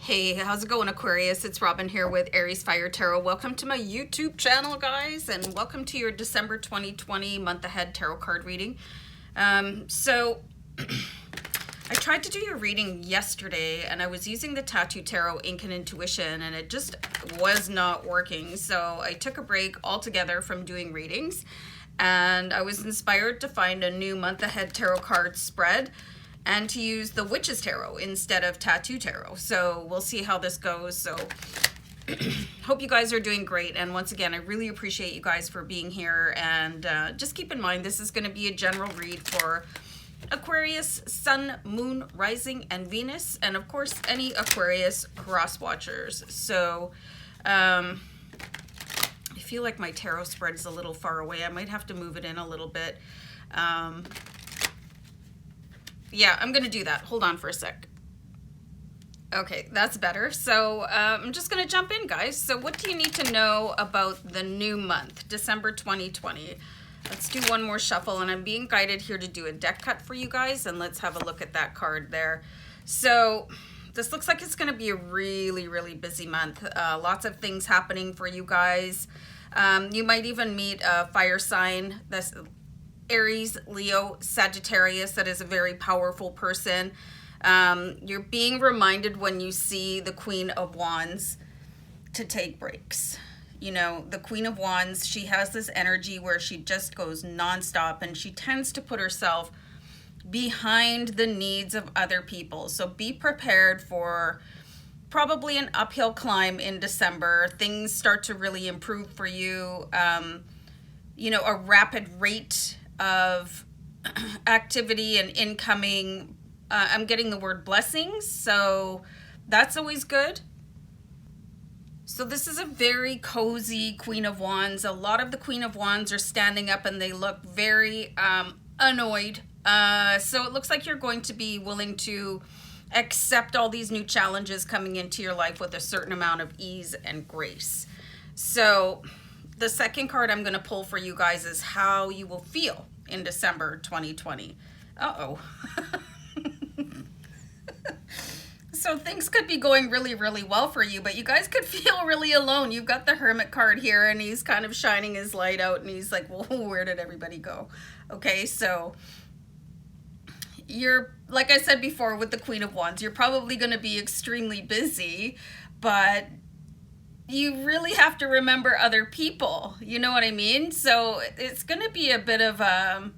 Hey, how's it going, Aquarius? It's Robin here with AriesFireTarot. Welcome to my YouTube channel, guys, and welcome to your December 2020 month ahead tarot card reading. So I tried to do your reading yesterday, and I was using the Tattoo Tarot Ink and Intuition, and it just was not working. So I took a break altogether from doing readings, and I was inspired to find a new month ahead tarot card spread and to use the Witch's Tarot instead of Tattoo Tarot. So we'll see how this goes. So hope you guys are doing great. And once again, I really appreciate you guys for being here. And just keep in mind, this is going to be a general read for Aquarius, Sun, Moon, Rising, and Venus. And of course, any Aquarius cross watchers. So I feel like my tarot spread is a little far away. I might have to move it in a little bit. Yeah, I'm gonna do that. Hold on for a sec. Okay, that's better. So I'm just gonna jump in, guys. So what do you need to know about the new month, December 2020? Let's do one more shuffle, and I'm being guided here to do a deck cut for you guys, and let's have a look at that card there. So this looks like it's gonna be a really, really busy month. Lots of things happening for you guys. You might even meet a fire sign that's Aries, Leo, Sagittarius, that is a very powerful person. You're being reminded when you see the Queen of Wands to take breaks. You know, the Queen of Wands, she has this energy where she just goes nonstop, and she tends to put herself behind the needs of other people. So be prepared for probably an uphill climb in December. Things start to really improve for you. You know, a rapid rate of activity and incoming. I'm getting the word blessings, so that's always good. So this is a very cozy Queen of Wands. A lot of the Queen of Wands are standing up and they look very annoyed. So it looks like you're going to be willing to accept all these new challenges coming into your life with a certain amount of ease and grace. So the second card I'm going to pull for you guys is how you will feel in December 2020. Uh-oh. So things could be going really, really well for you, but you guys could feel really alone. You've got the Hermit card here, and he's kind of shining his light out, and he's like, well, where did everybody go? Okay, so you're, like I said before with the Queen of Wands, you're probably going to be extremely busy, but you really have to remember other people. You know what I mean? So it's going to be a bit of a,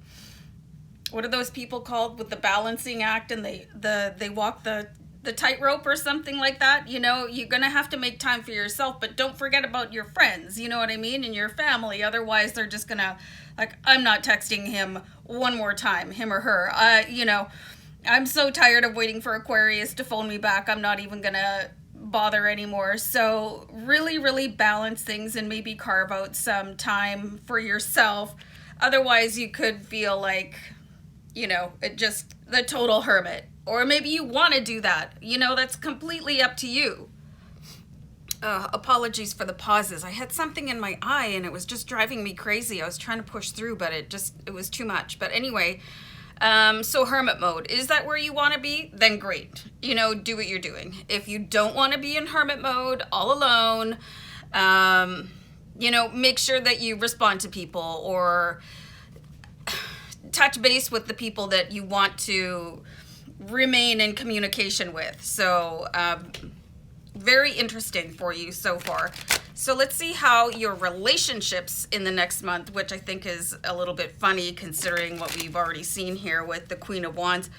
what are those people called with the balancing act, and they walk the tightrope or something like that? You know, you're going to have to make time for yourself, but don't forget about your friends, you know what I mean, and your family. Otherwise, they're just going to, like, I'm not texting him one more time, him or her. You know, I'm so tired of waiting for Aquarius to phone me back. I'm not even going to bother anymore. So really, really balance things and maybe carve out some time for yourself. Otherwise, you could feel like, you know, it just the total hermit. Or maybe you want to do that. You know, that's completely up to you. Apologies for the pauses. I had something in my eye and it was just driving me crazy. I was trying to push through, but it was too much. But anyway, so hermit mode, is that where you want to be? Then great. You know, do what you're doing. If you don't want to be in hermit mode all alone, you know, make sure that you respond to people or touch base with the people that you want to remain in communication with. So very interesting for you so far. So let's see how your relationships in the next month, which I think is a little bit funny considering what we've already seen here with the Queen of Wands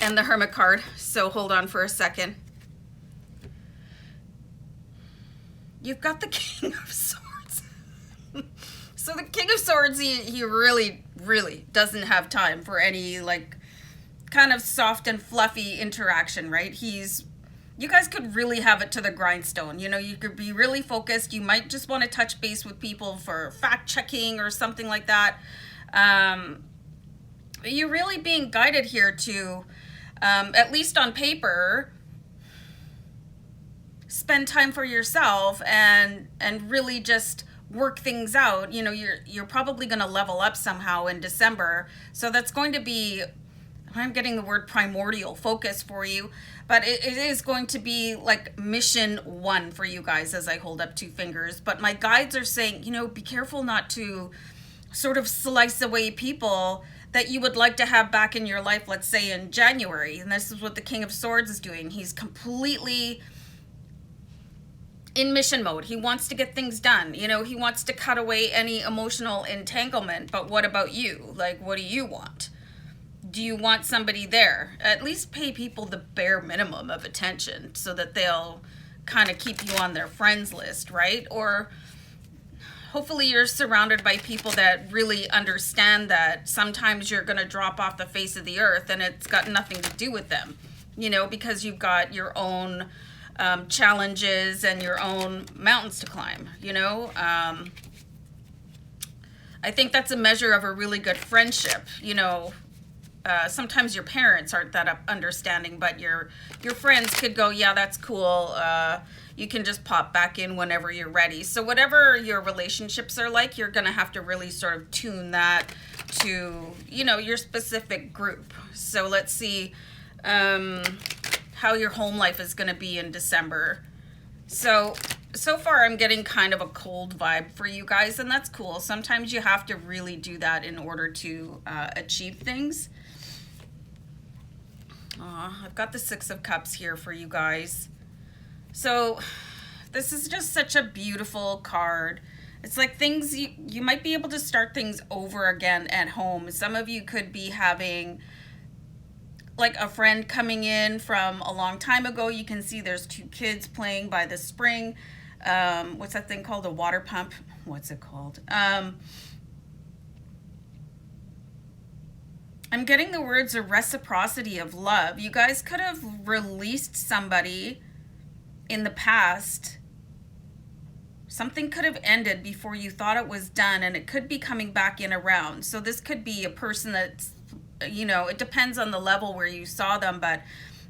and the Hermit card. So hold on for a second. You've got the King of Swords. So the King of Swords, he really, really doesn't have time for any, like, kind of soft and fluffy interaction, right? You guys could really have it to the grindstone. You know, you could be really focused. You might just want to touch base with people for fact checking or something like that. You're really being guided here to, at least on paper, spend time for yourself and really just work things out. You know, you're probably going to level up somehow in December. So that's going to be I'm getting the word primordial focus for you, but it is going to be like mission 1 for you guys as I hold up 2 fingers. But my guides are saying, you know, be careful not to sort of slice away people that you would like to have back in your life, let's say in January. And this is what the King of Swords is doing. He's completely in mission mode. He wants to get things done. You know, he wants to cut away any emotional entanglement. But what about you? Like, what do you want? Do you want somebody there? At least pay people the bare minimum of attention so that they'll kind of keep you on their friends list, right? Or hopefully you're surrounded by people that really understand that sometimes you're going to drop off the face of the earth and it's got nothing to do with them, you know, because you've got your own challenges and your own mountains to climb, you know. I think that's a measure of a really good friendship, you know. Sometimes your parents aren't that understanding, but your friends could go, yeah, that's cool. You can just pop back in whenever you're ready. So whatever your relationships are like, you're going to have to really sort of tune that to, you know, your specific group. So let's see how your home life is going to be in December. So far I'm getting kind of a cold vibe for you guys, and that's cool. Sometimes you have to really do that in order to achieve things. I've got the 6 of Cups here for you guys. So this is just such a beautiful card. It's like things you might be able to start things over again at home. Some of you could be having like a friend coming in from a long time ago. You can see there's 2 kids playing by the spring. What's that thing called? A water pump? What's it called? I'm getting the words a reciprocity of love. You guys could have released somebody in the past. Something could have ended before you thought it was done, and it could be coming back in around. So this could be a person that's, you know, it depends on the level where you saw them, but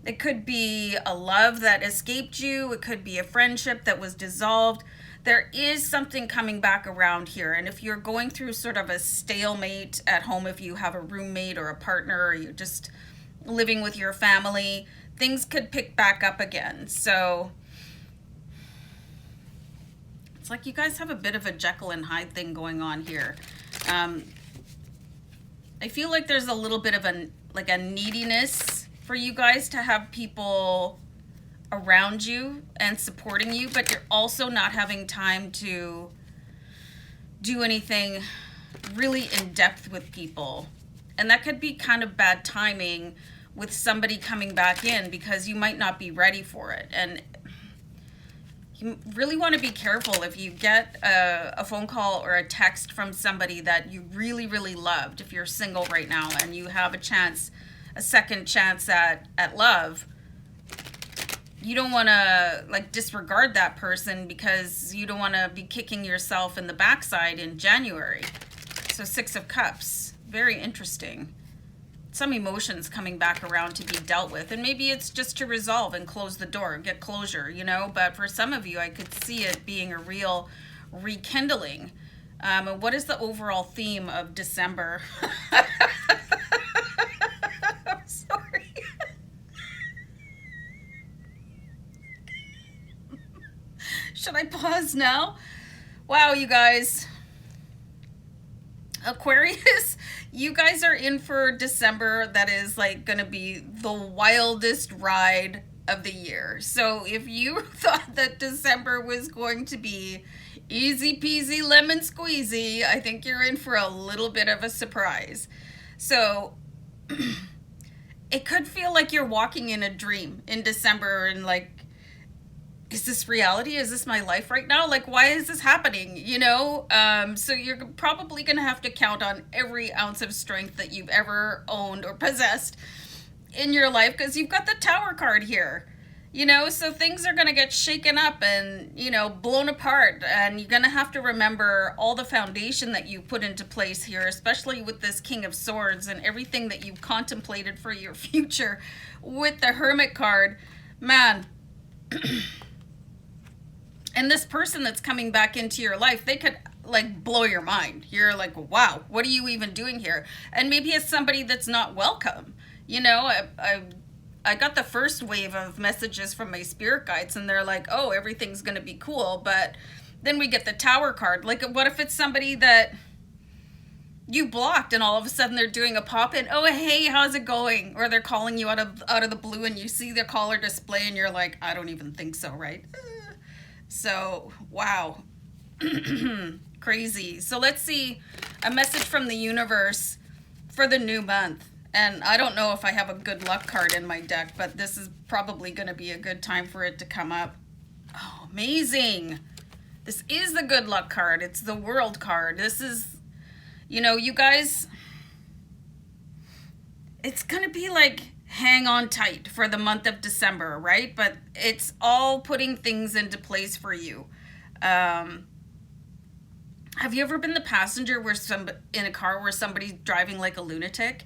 it could be a love that escaped you. It could be a friendship that was dissolved. There is something coming back around here. And if you're going through sort of a stalemate at home, if you have a roommate or a partner, or you're just living with your family, things could pick back up again. So it's like you guys have a bit of a Jekyll and Hyde thing going on here. I feel like there's a little bit of a neediness for you guys to have people around you and supporting you, but you're also not having time to do anything really in depth with people. And that could be kind of bad timing with somebody coming back in because you might not be ready for it. And you really want to be careful if you get a phone call or a text from somebody that you really, really loved. If you're single right now and you have a second chance at love, you don't want to like disregard that person because you don't want to be kicking yourself in the backside in January. So 6 of Cups, very interesting. Some emotions coming back around to be dealt with, and maybe it's just to resolve and close the door, get closure, you know. But for some of you, I could see it being a real rekindling. And what is the overall theme of December? I'm sorry. Should I pause now? Wow, you guys. Aquarius, you guys are in for December that is like going to be the wildest ride of the year. So if you thought that December was going to be easy peasy lemon squeezy, I think you're in for a little bit of a surprise. So it could feel like you're walking in a dream in December and like, is this reality? Is this my life right now? Like, why is this happening? You know? So you're probably going to have to count on every ounce of strength that you've ever owned or possessed in your life because you've got the Tower card here. You know, so things are going to get shaken up and, you know, blown apart. And you're going to have to remember all the foundation that you put into place here, especially with this King of Swords and everything that you've contemplated for your future with the Hermit card. Man. And this person that's coming back into your life, they could like blow your mind. You're like, wow, what are you even doing here? And maybe it's somebody that's not welcome. You know, I got the first wave of messages from my spirit guides, and they're like, oh, everything's going to be cool. But then we get the Tower card. Like, what if it's somebody that you blocked and all of a sudden they're doing a pop-in? Oh, hey, how's it going? Or they're calling you out of the blue, and you see their caller display and you're like, I don't even think so, right? So, wow. Crazy. So let's see a message from the universe for the new month. And I don't know if I have a good luck card in my deck, but this is probably going to be a good time for it to come up. Oh, amazing. This is the good luck card. It's the World card. This is, you know, you guys, it's going to be like hang on tight for the month of December, right? But it's all putting things into place for you. Have you ever been the passenger in a car where somebody's driving like a lunatic,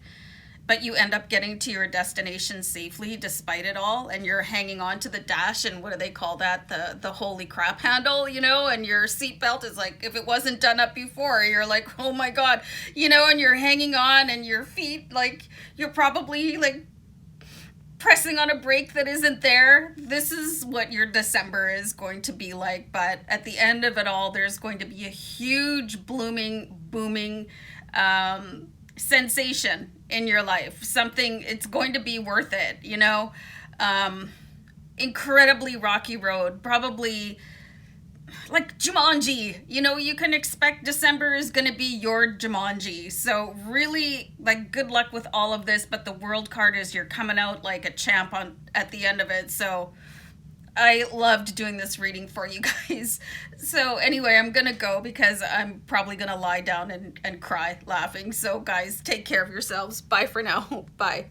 but you end up getting to your destination safely despite it all, and you're hanging on to the dash, and what do they call that? The holy crap handle, you know, and your seatbelt is like, if it wasn't done up before, you're like, oh my God, you know, and you're hanging on, and your feet, like, you're probably like pressing on a brake that isn't there. This is what your December is going to be like. But at the end of it all, there's going to be a huge booming sensation in your life. Something, it's going to be worth it, you know. Incredibly rocky road, probably like Jumanji, you know. You can expect December is going to be your Jumanji. So really, like, good luck with all of this. But the World card is you're coming out like a champ at the end of it. So I loved doing this reading for you guys. So anyway, I'm gonna go because I'm probably gonna lie down and cry laughing. So guys, take care of yourselves. Bye for now. Bye.